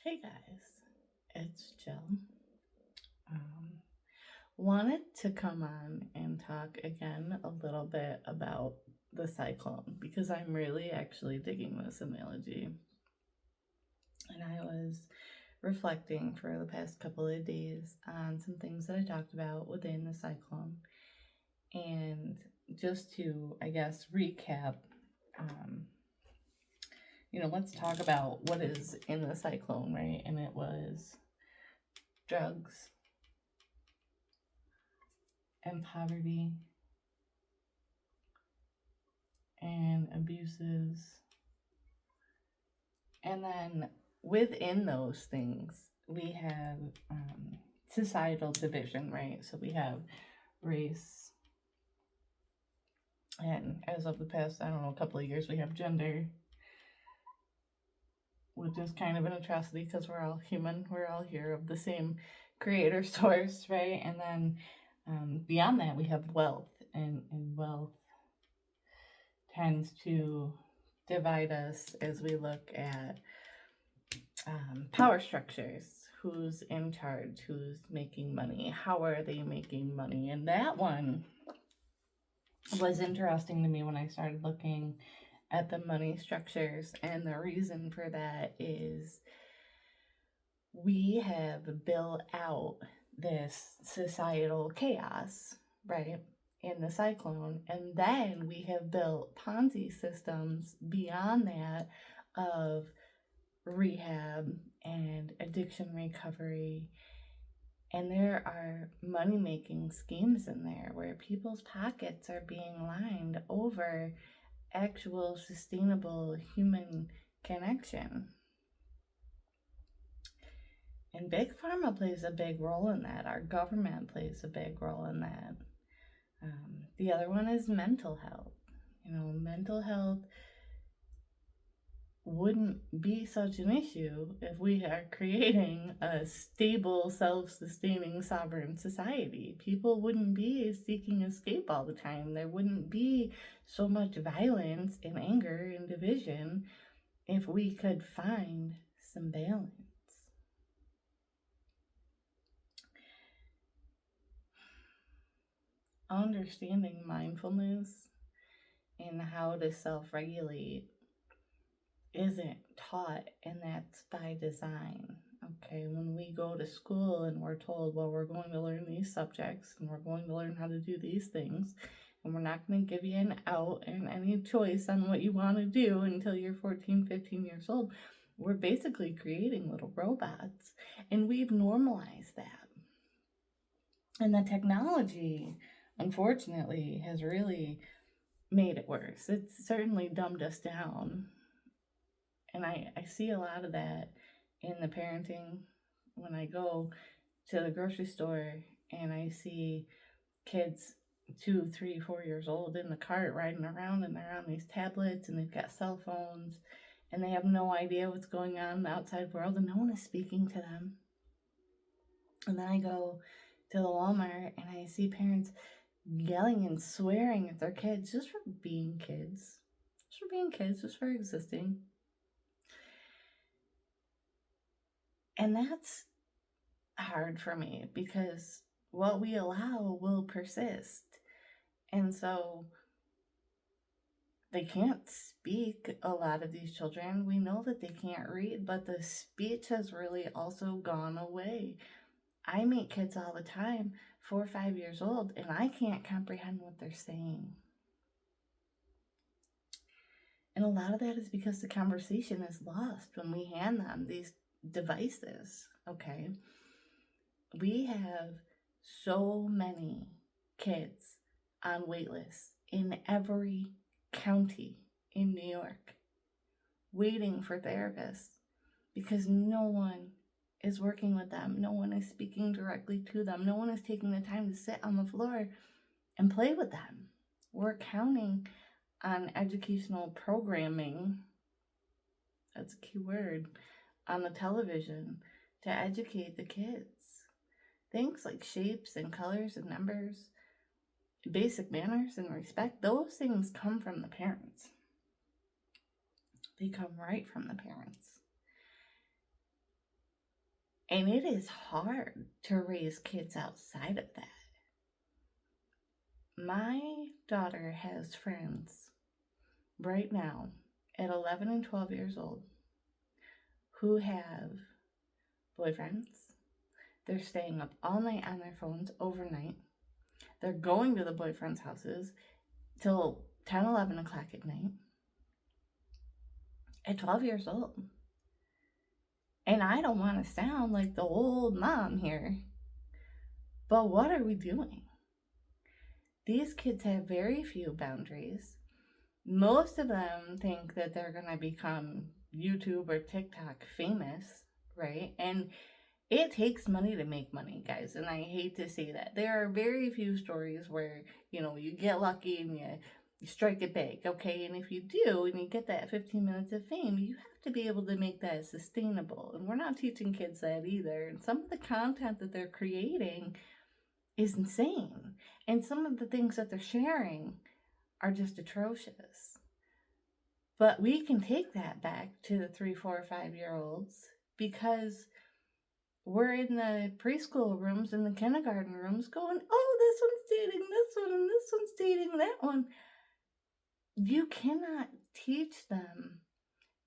Hey guys, it's Jill. Um, Wanted to come on and talk again a little bit about the cyclone because I'm really actually digging this analogy. And I was reflecting for the past couple of days on some things that I talked about within the cyclone. And just to, I guess, recap, um, let's talk about what is in the cyclone, right? And it was drugs and poverty and abuses. And then within those things, we have societal division, right? So we have race. And as of the past, I don't know, a couple of years, we have gender, which is kind of an atrocity because we're all human. We're all here of the same creator source, right? And then beyond that, we have wealth, and wealth tends to divide us as we look at power structures. Who's in charge? Who's making money? How are they making money? And that one was interesting to me when I started looking at the money structures. And the reason for that is we have built out this societal chaos, right? In the cyclone. And then we have built Ponzi systems beyond that of rehab and addiction recovery. And there are money making schemes in there where people's pockets are being lined over actual sustainable human connection. And Big Pharma plays a big role in that. Our government plays a big role in that. The other one is mental health. Mental health wouldn't be such an issue if we are creating a stable, self-sustaining, sovereign society. People wouldn't be seeking escape all the time. There wouldn't be so much violence and anger and division if we could find some balance. Understanding mindfulness and how to self-regulate isn't taught, and that's by design. Okay, when we go to school and we're told, well, we're going to learn these subjects and we're going to learn how to do these things, and we're not going to give you an out and any choice on what you want to do until you're 14, 15 years old, we're basically creating little robots, and we've normalized that. And the technology, unfortunately, has really made it worse. It's certainly dumbed us down. And I see a lot of that in the parenting when I go to the grocery store and I see kids 2, 3, 4 years old in the cart riding around, and they're on these tablets and they've got cell phones and they have no idea what's going on in the outside world, and no one is speaking to them. And then I go to the Walmart and I see parents yelling and swearing at their kids just for being kids, just for existing. And that's hard for me because what we allow will persist. And so they can't speak, a lot of these children. We know that they can't read, but the speech has really also gone away. I meet kids all the time, 4 or 5 years old, and I can't comprehend what they're saying. And a lot of that is because the conversation is lost when we hand them these devices, okay? We have so many kids on waitlists in every county in New York waiting for therapists because no one is working with them. No one is speaking directly to them. No one is taking the time to sit on the floor and play with them. We're counting on educational programming, that's a key word, on the television to educate the kids. Things like shapes and colors and numbers, basic manners and respect, those things come from the parents. They come right from the parents. And it is hard to raise kids outside of that. My daughter has friends right now at 11 and 12 years old who have boyfriends. They're staying up all night on their phones overnight. They're going to the boyfriends' houses till 10, 11 o'clock at night at 12 years old. And I don't want to sound like the old mom here, but what are we doing? These kids have very few boundaries. Most of them think that they're going to become YouTube or TikTok famous, right? And it takes money to make money, guys. And I hate to say that. There are very few stories where, you get lucky and you strike it big, okay? And if you do and you get that 15 minutes of fame, you have to be able to make that sustainable. And we're not teaching kids that either. And some of the content that they're creating is insane. And some of the things that they're sharing are just atrocious. But we can take that back to the 3, 4, 5-year-olds because we're in the preschool rooms and the kindergarten rooms going, oh, this one's dating this one and this one's dating that one. You cannot teach them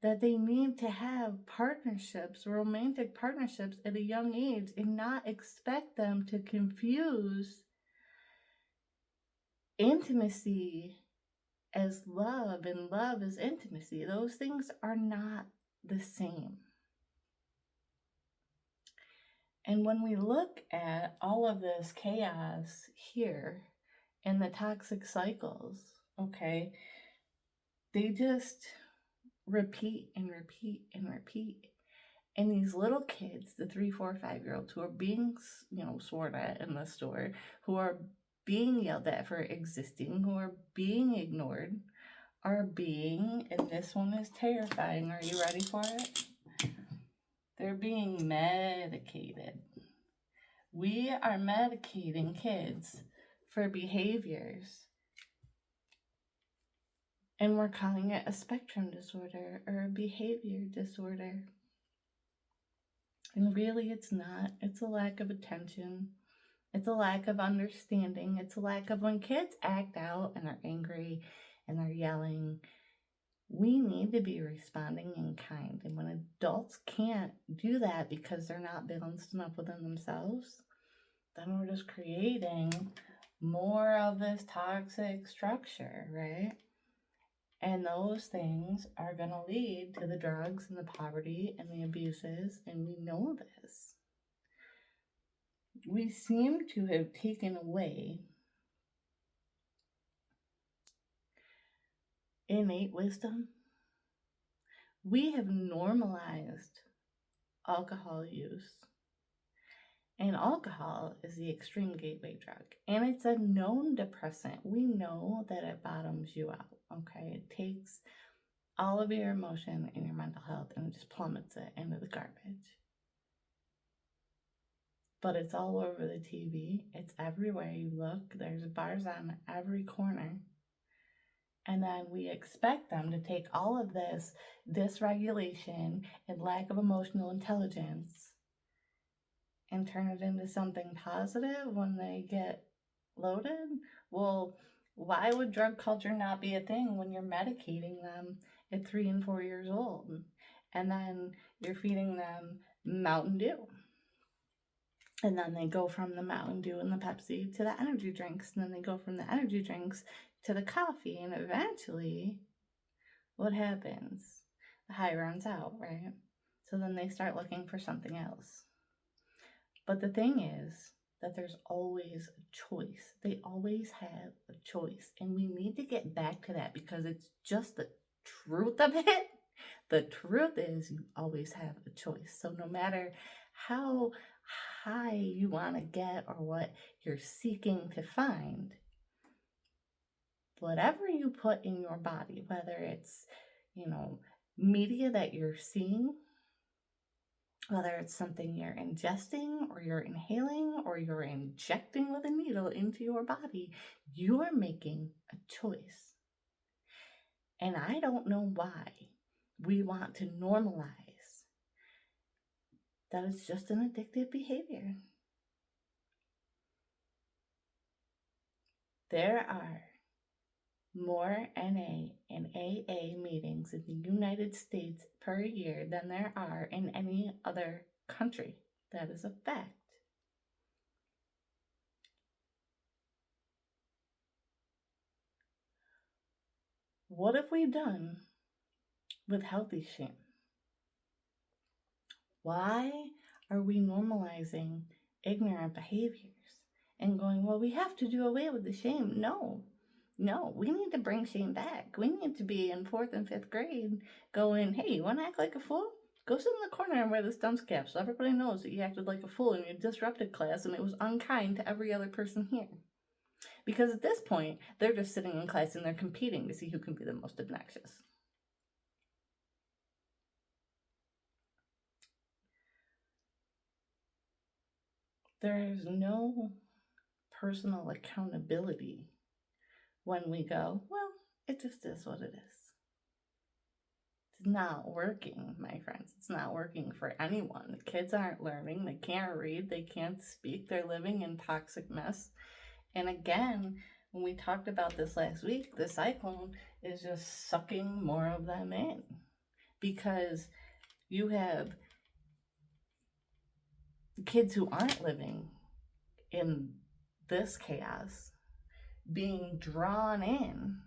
that they need to have partnerships, romantic partnerships at a young age and not expect them to confuse intimacy as love and love as intimacy. Those things are not the same. And when we look at all of this chaos here in the toxic cycles, okay, they just repeat and repeat and repeat. And these little kids, the 3, 4, 5-year-olds who are being, sworn at in the store, who are being yelled at for existing, who are being ignored, are being, and this one is terrifying. Are you ready for it? They're being medicated. We are medicating kids for behaviors. And we're calling it a spectrum disorder or a behavior disorder. And really, it's not. It's a lack of attention. It's a lack of understanding. It's a lack of when kids act out and are angry and they're yelling, we need to be responding in kind. And when adults can't do that because they're not balanced enough within themselves, then we're just creating more of this toxic structure, right? And those things are going to lead to the drugs and the poverty and the abuses, and we know this. We seem to have taken away innate wisdom. We have normalized alcohol use. And alcohol is the extreme gateway drug. And it's a known depressant. We know that it bottoms you out, okay? It takes all of your emotion and your mental health and it just plummets it into the garbage. But it's all over the TV. It's everywhere you look. There's bars on every corner. And then we expect them to take all of this dysregulation and lack of emotional intelligence and turn it into something positive when they get loaded. Well, why would drug culture not be a thing when you're medicating them at 3 and 4 years old? And then you're feeding them Mountain Dew. And then they go from the Mountain Dew and the Pepsi to the energy drinks. And then they go from the energy drinks to the coffee. And eventually, what happens? The high runs out, right? So then they start looking for something else. But the thing is that there's always a choice. They always have a choice. And we need to get back to that because it's just the truth of it. The truth is you always have a choice. So no matter how high you want to get or what you're seeking to find, whatever you put in your body, whether it's, media that you're seeing, whether it's something you're ingesting or you're inhaling or you're injecting with a needle into your body, you're making a choice. And I don't know why we want to normalize that it's just an addictive behavior. There are more NA and AA meetings in the United States per year than there are in any other country. That is a fact. What have we done with healthy shame? Why are we normalizing ignorant behaviors and going, well, we have to do away with the shame? No, we need to bring shame back. We need to be in 4th and 5th grade going, hey, you want to act like a fool? Go sit in the corner and wear this dunce cap so everybody knows that you acted like a fool and you disrupted class and it was unkind to every other person here. Because at this point, they're just sitting in class and they're competing to see who can be the most obnoxious. There is no personal accountability when we go, well, it just is what it is. It's not working, my friends. It's not working for anyone. The kids aren't learning. They can't read. They can't speak. They're living in toxic mess. And again, when we talked about this last week, the cyclone is just sucking more of them in because you have kids who aren't living in this chaos being drawn in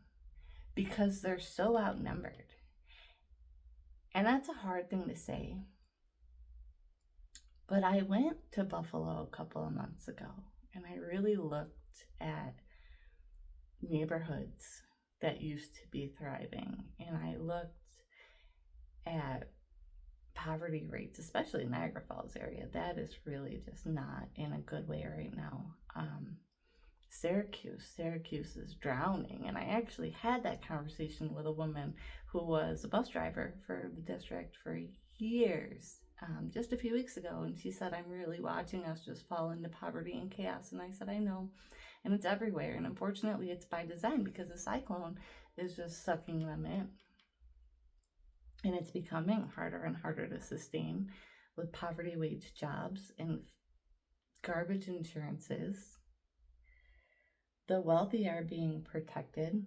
because they're so outnumbered. And that's a hard thing to say. But I went to Buffalo a couple of months ago and I really looked at neighborhoods that used to be thriving. And I looked at poverty rates, especially Niagara Falls area. That is really just not in a good way right now. Syracuse is drowning. And I actually had that conversation with a woman who was a bus driver for the district for years, just a few weeks ago. And she said, I'm really watching us just fall into poverty and chaos. And I said, I know. And it's everywhere. And unfortunately, it's by design because the cyclone is just sucking them in. And it's becoming harder and harder to sustain with poverty wage jobs and garbage insurances. The wealthy are being protected,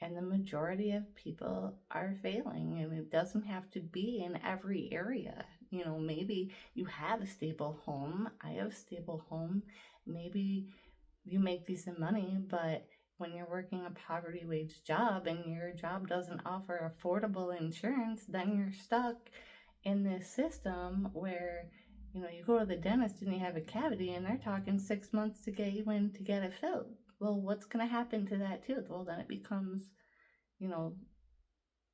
and the majority of people are failing. And it doesn't have to be in every area. You know, maybe you have a stable home. I have a stable home. Maybe you make decent money, but when you're working a poverty wage job and your job doesn't offer affordable insurance, then you're stuck in this system where, you know, you go to the dentist and you have a cavity and they're talking 6 months to get you in to get it filled. Well, what's going to happen to that tooth? Well, then it becomes, you know,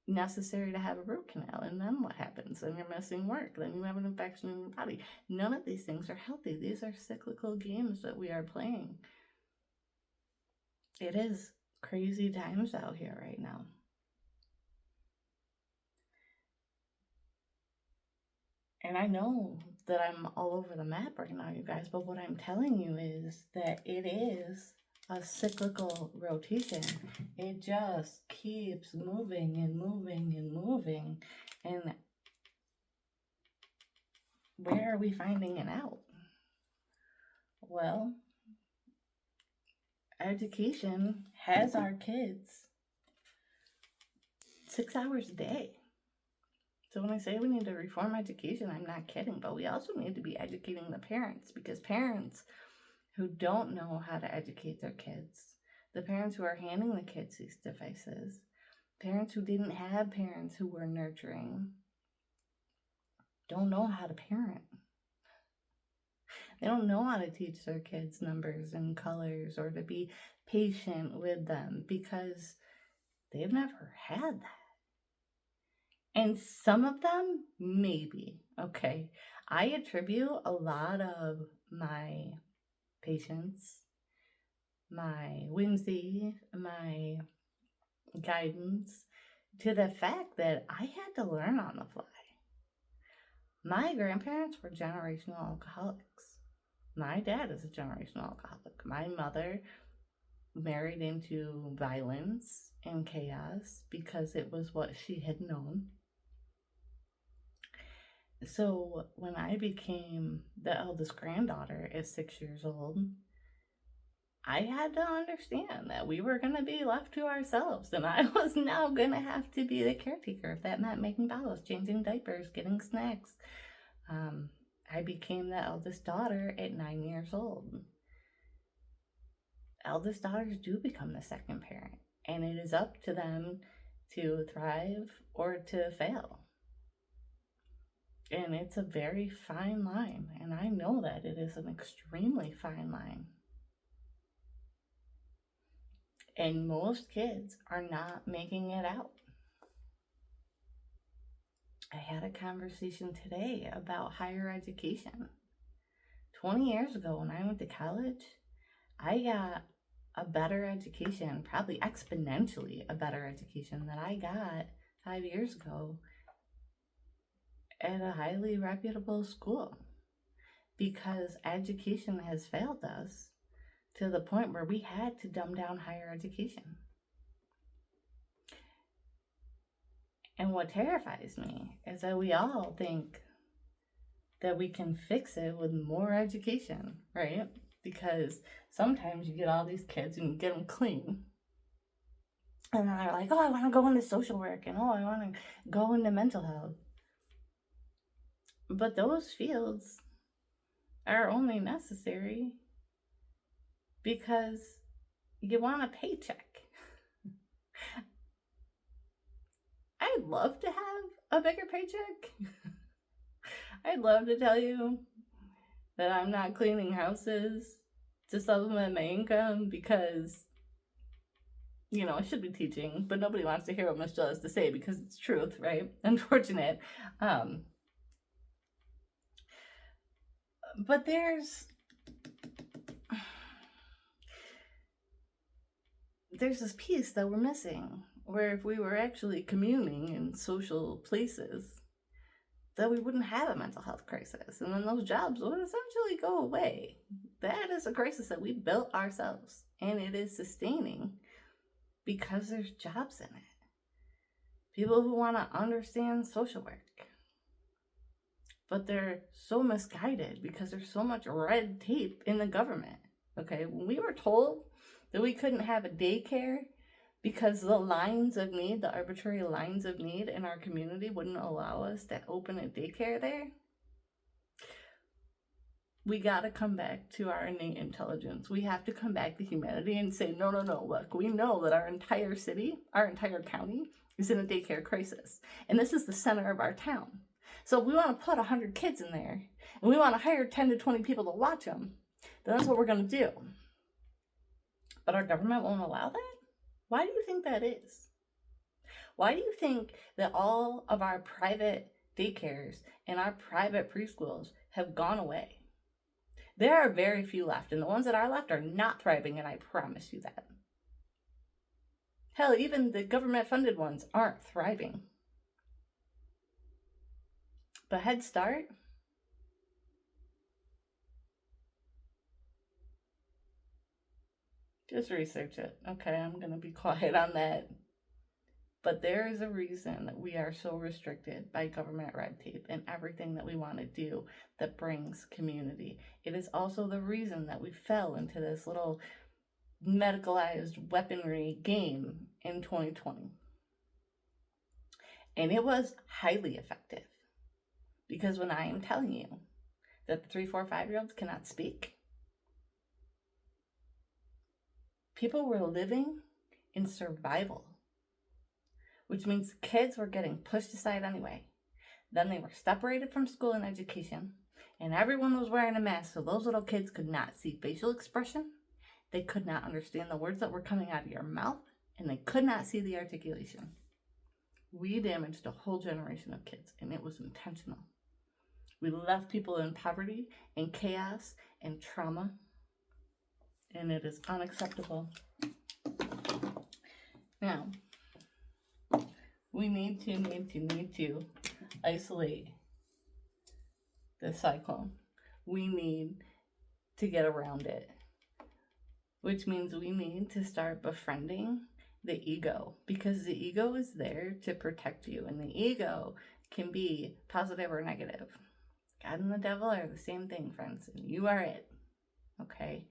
necessary to have a root canal. And then what happens? Then you're missing work. Then you have an infection in your body. None of these things are healthy. These are cyclical games that we are playing. It is crazy times out here right now. And I know that I'm all over the map right now, you guys, but what I'm telling you is that it is a cyclical rotation. It just keeps moving and moving and moving. And where are we finding it out? Well, education has our kids 6 hours a day. So when I say we need to reform education, I'm not kidding, but we also need to be educating the parents, because parents who don't know how to educate their kids, the parents who are handing the kids these devices, parents who didn't have parents who were nurturing, don't know how to parent. They don't know how to teach their kids numbers and colors or to be patient with them because they've never had that. And some of them, maybe, okay. I attribute a lot of my patience, my whimsy, my guidance to the fact that I had to learn on the fly. My grandparents were generational alcoholics. My dad is a generational alcoholic. My mother married into violence and chaos because it was what she had known. So when I became the eldest granddaughter at 6 years old, I had to understand that we were going to be left to ourselves, and I was now going to have to be the caretaker. If that meant making bottles, changing diapers, getting snacks. I became the eldest daughter at 9 years old. Eldest daughters do become the second parent, and it is up to them to thrive or to fail. And it's a very fine line, and I know that it is an extremely fine line. And most kids are not making it out. I had a conversation today about higher education. 20 years ago, when I went to college, I got a better education, probably exponentially a better education than I got 5 years ago at a highly reputable school, because education has failed us to the point where we had to dumb down higher education. And what terrifies me is that we all think that we can fix it with more education, right? Because sometimes you get all these kids and you get them clean, and then they're like, oh, I want to go into social work, and oh, I want to go into mental health. But those fields are only necessary because you want a paycheck. I'd love to have a bigger paycheck. I'd love to tell you that I'm not cleaning houses to supplement my income because, I should be teaching, but nobody wants to hear what Miss Jill has to say because it's truth, right? Unfortunate. But there's this piece that we're missing, where if we were actually communing in social places, that we wouldn't have a mental health crisis, and then those jobs would essentially go away. That is a crisis that we built ourselves, and it is sustaining because there's jobs in it. People who want to understand social work, but they're so misguided because there's so much red tape in the government. Okay, when we were told that we couldn't have a daycare because the lines of need, the arbitrary lines of need in our community wouldn't allow us to open a daycare there, we got to come back to our innate intelligence. We have to come back to humanity and say, no, look, we know that our entire city, our entire county is in a daycare crisis. And this is the center of our town. So if we want to put 100 kids in there, and we want to hire 10 to 20 people to watch them, then that's what we're going to do. But our government won't allow that? Why do you think that is? Why do you think that all of our private daycares and our private preschools have gone away? There are very few left, and the ones that are left are not thriving, and I promise you that. Hell, even the government-funded ones aren't thriving. But Head Start, just research it. Okay, I'm going to be quiet on that. But there is a reason that we are so restricted by government red tape and everything that we want to do that brings community. It is also the reason that we fell into this little medicalized weaponry game in 2020. And it was highly effective. Because when I am telling you that the 3, 4, 5-year-olds cannot speak, people were living in survival, which means kids were getting pushed aside anyway. Then they were separated from school and education, and everyone was wearing a mask, so those little kids could not see facial expression, they could not understand the words that were coming out of your mouth, and they could not see the articulation. We damaged a whole generation of kids, and it was intentional. We left people in poverty and chaos and trauma, and it is unacceptable. Now, we need to isolate the cyclone. We need to get around it, which means we need to start befriending the ego, because the ego is there to protect you, and the ego can be positive or negative. God and the devil are the same thing, friends, and you are it. Okay?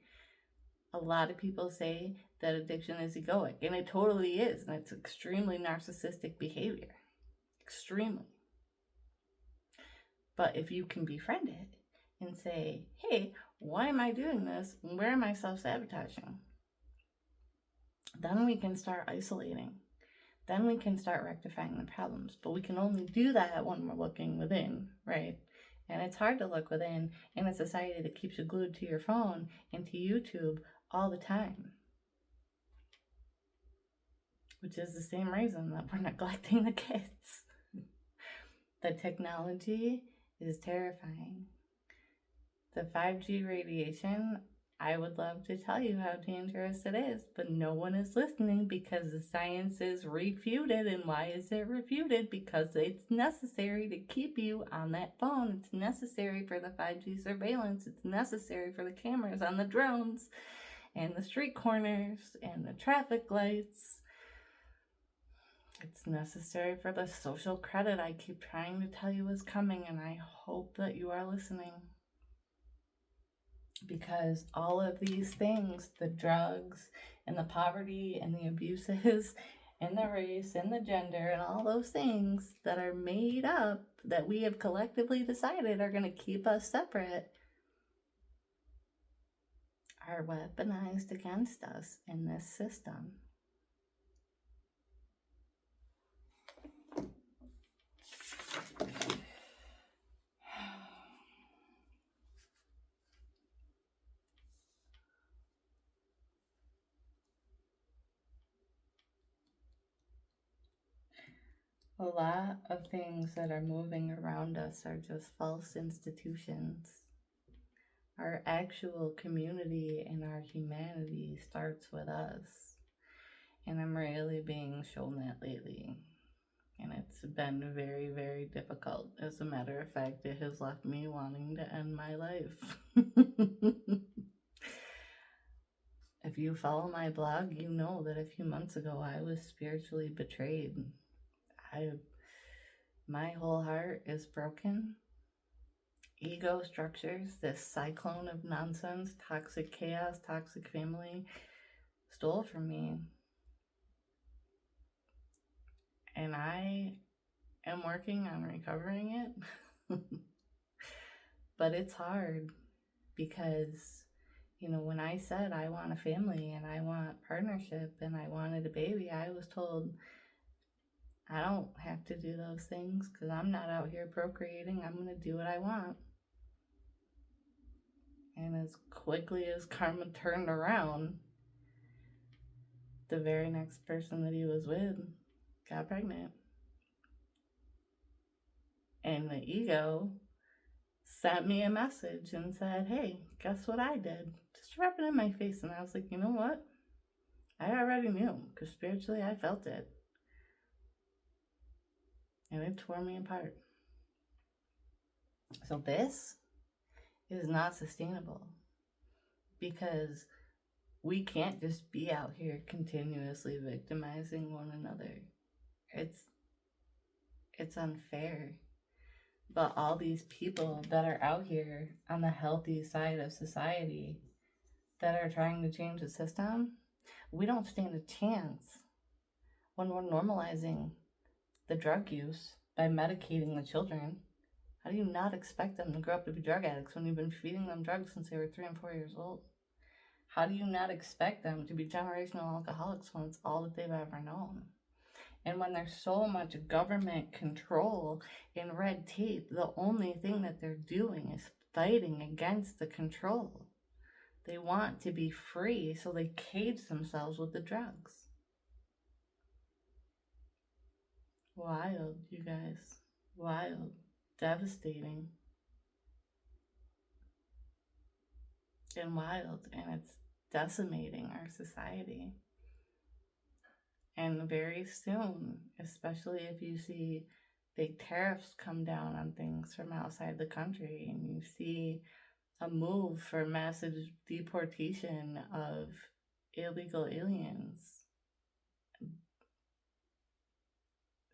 A lot of people say that addiction is egoic, and it totally is, and it's extremely narcissistic behavior. Extremely. But if you can befriend it and say, hey, why am I doing this? Where am I self-sabotaging? Then we can start isolating. Then we can start rectifying the problems. But we can only do that when we're looking within, right? And it's hard to look within in a society that keeps you glued to your phone and to YouTube all the time. Which is the same reason that we're neglecting the kids. The technology is terrifying. The 5G radiation, I would love to tell you how dangerous it is, but no one is listening because the science is refuted. And why is it refuted? Because it's necessary to keep you on that phone. It's necessary for the 5G surveillance. It's necessary for the cameras on the drones and the street corners and the traffic lights. It's necessary for the social credit I keep trying to tell you is coming, and I hope that you are listening. Because all of these things, the drugs and the poverty and the abuses and the race and the gender and all those things that are made up that we have collectively decided are going to keep us separate, are weaponized against us in this system. A lot of things that are moving around us are just false institutions. Our actual community and our humanity starts with us. And I'm really being shown that lately. And it's been very, very difficult. As a matter of fact, it has left me wanting to end my life. If you follow my blog, you know that a few months ago I was spiritually betrayed. My whole heart is broken. Ego structures, this cyclone of nonsense, toxic chaos, toxic family, stole from me. And I am working on recovering it. But it's hard because, when I said I want a family and I want partnership and I wanted a baby, I was told I don't have to do those things because I'm not out here procreating. I'm going to do what I want. And as quickly as karma turned around, the very next person that he was with got pregnant. And the ego sent me a message and said, hey, guess what I did? Just rub it in my face. And I was like, you know what? I already knew because spiritually I felt it. And it tore me apart. So this is not sustainable because we can't just be out here continuously victimizing one another. It's unfair. But all these people that are out here on the healthy side of society that are trying to change the system, we don't stand a chance when we're normalizing the drug use by medicating the children. How do you not expect them to grow up to be drug addicts when you've been feeding them drugs since they were 3 and 4 years old? How do you not expect them to be generational alcoholics when it's all that they've ever known? And when there's so much government control and red tape, the only thing that they're doing is fighting against the control. They want to be free, so they cage themselves with the drugs. Wild, you guys. Wild. Devastating. And wild. And it's decimating our society. And very soon, especially if you see big tariffs come down on things from outside the country and you see a move for massive deportation of illegal aliens,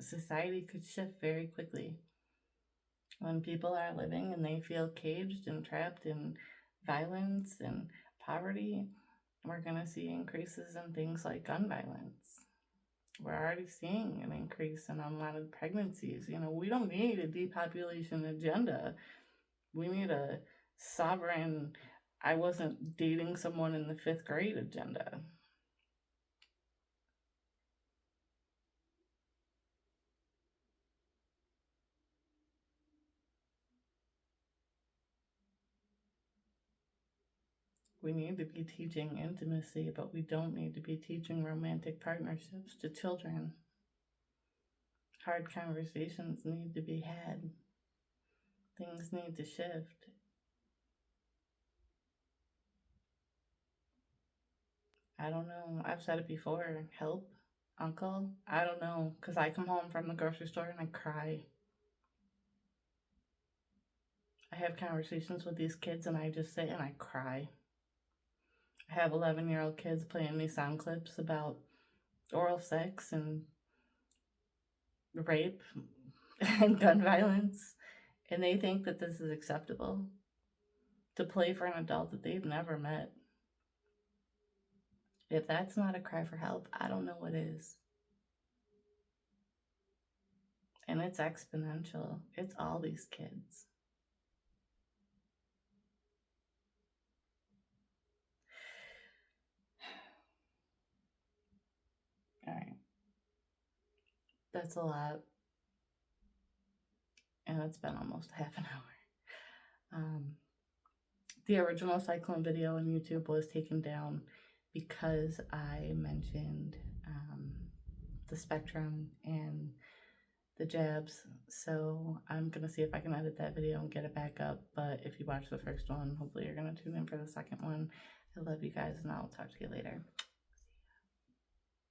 society could shift very quickly. When people are living and they feel caged and trapped in violence and poverty, we're going to see increases in things like gun violence. We're already seeing an increase in unwanted pregnancies. We don't need a depopulation agenda. We need a sovereign, I wasn't dating someone in the 5th grade agenda. We need to be teaching intimacy, but we don't need to be teaching romantic partnerships to children. Hard conversations need to be had. Things need to shift. I don't know. I've said it before. Help, uncle? I don't know. Because I come home from the grocery store and I cry. I have conversations with these kids and I just sit and I cry. I have 11-year-old kids playing me sound clips about oral sex and rape and gun violence, and they think that this is acceptable to play for an adult that they've never met. If that's not a cry for help, I don't know what is. And it's exponential. It's all these kids. All right. That's a lot. And it's been almost half an hour. The original Cyclone video on YouTube was taken down because I mentioned the spectrum and the jabs. So I'm going to see if I can edit that video and get it back up. But if you watched the first one, hopefully you're going to tune in for the second one. I love you guys, and I'll talk to you later.